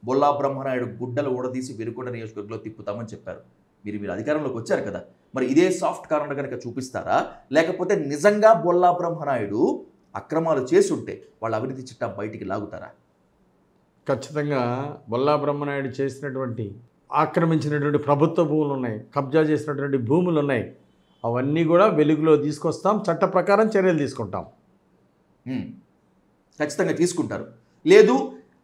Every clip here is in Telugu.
బొల్లా బ్రహ్మనాయుడు గుడ్డలు ఊడదీసి వినుకొండ నియోజకవర్గంలో తిప్పుతామని చెప్పారు. మీరు అధికారంలోకి వచ్చారు కదా, మరి ఇదే సాఫ్ట్ కార్నర్ కనుక చూపిస్తారా, లేకపోతే నిజంగా బొల్లా బ్రహ్మనాయుడు అక్రమాలు చేసుంటే వాళ్ళ అవినీతి చిట్టా బయటికి లాగుతారా? ఖచ్చితంగా బొల్లా బ్రహ్మనాయుడు చేసినటువంటి ఆక్రమించినటువంటి ప్రభుత్వ భూములు ఉన్నాయి, కబ్జా చేసినటువంటి భూములు ఉన్నాయి, అవన్నీ కూడా వెలుగులో తీసుకొస్తాం, చట్ట ప్రకారం చర్యలు తీసుకుంటాం. ఖచ్చితంగా తీసుకుంటారు. లేదు,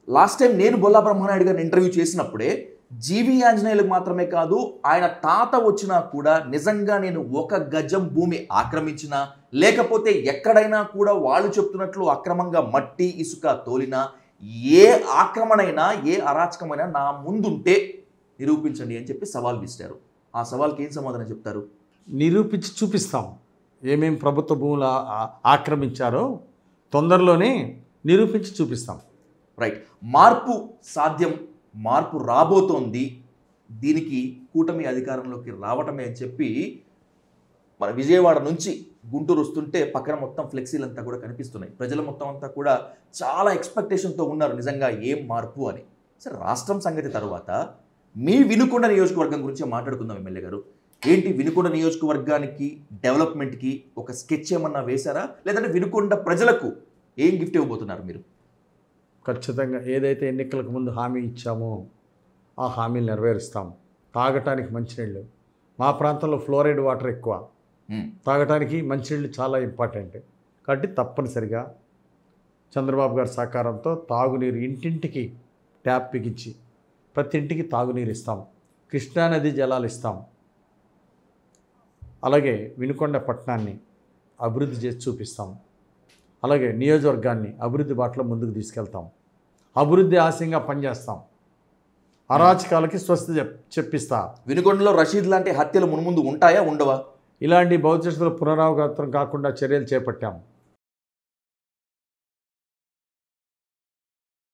లాస్ట్ టైం నేను బొల్లా బ్రహ్మనాయుడు గారిని ఇంటర్వ్యూ చేసినప్పుడే జీవి ఆంజనేయులకు మాత్రమే కాదు, ఆయన తాత వచ్చినా కూడా నిజంగా నేను 1 గజం భూమి ఆక్రమించినా, లేకపోతే ఎక్కడైనా కూడా వాళ్ళు చెప్తున్నట్లు అక్రమంగా మట్టి ఇసుక తోలినా, ఏ ఆక్రమణైనా ఏ అరాచకమైనా నా ముందుంటే నిరూపించండి అని చెప్పి సవాల్ విసిరారు. ఆ సవాల్కి ఏం సమాధానం చెప్తారు? నిరూపించి చూపిస్తాం. ఏమేమి ప్రభుత్వ భూములు ఆక్రమించారో తొందరలోనే నిరూపించి చూపిస్తాం. రైట్. మార్పు సాధ్యం, మార్పు రాబోతోంది, దీనికి కూటమి అధికారంలోకి రావటమే అని చెప్పి మన విజయవాడ నుంచి గుంటూరు వస్తుంటే పక్కన మొత్తం ఫ్లెక్సీలు అంతా కూడా కనిపిస్తున్నాయి. ప్రజల మొత్తం అంతా కూడా చాలా ఎక్స్పెక్టేషన్తో ఉన్నారు నిజంగా ఏం మార్పు అని. సరే, రాష్ట్రం సంగతి తర్వాత మీ వినుకొండ నియోజకవర్గం గురించి మాట్లాడుకుందాం. ఎమ్మెల్యే గారు, ఏంటి వినుకొండ నియోజకవర్గానికి డెవలప్మెంట్కి ఒక స్కెచ్ ఏమన్నా వేశారా, లేదంటే వినుకొండ ప్రజలకు ఏం గిఫ్ట్ ఇవ్వబోతున్నారు మీరు? ఖచ్చితంగా ఏదైతే ఎన్నికలకు ముందు హామీ ఇచ్చామో ఆ హామీలు నెరవేరుస్తాం. తాగటానికి మంచినీళ్ళు, మా ప్రాంతంలో ఫ్లోరైడ్ వాటర్ ఎక్కువ, తాగటానికి మంచినీళ్ళు చాలా ఇంపార్టెంట్. కాబట్టి తప్పనిసరిగా చంద్రబాబు గారి సహకారంతో తాగునీరు ఇంటింటికి ట్యాప్ బిగించి ప్రతి ఇంటికి తాగునీరు ఇస్తాం. కృష్ణానది జలాలు ఇస్తాం. అలాగే వినుకొండ పట్టణాన్ని అభివృద్ధి చేసి చూపిస్తాం. అలాగే నియోజకవర్గాన్ని అభివృద్ధి బాటలో ముందుకు తీసుకెళ్తాం. అభివృద్ధి ఆశయంగా పనిచేస్తాం. అరాచకాలకి స్వస్తి చెప్పిస్తా. వినుకొండలో రషీద్ లాంటి హత్యలు మున్ముందు ఉంటాయా, ఉండవా? ఇలాంటి భవిష్యత్తులో పునరావృతం కాకుండా చర్యలు చేపట్టాం.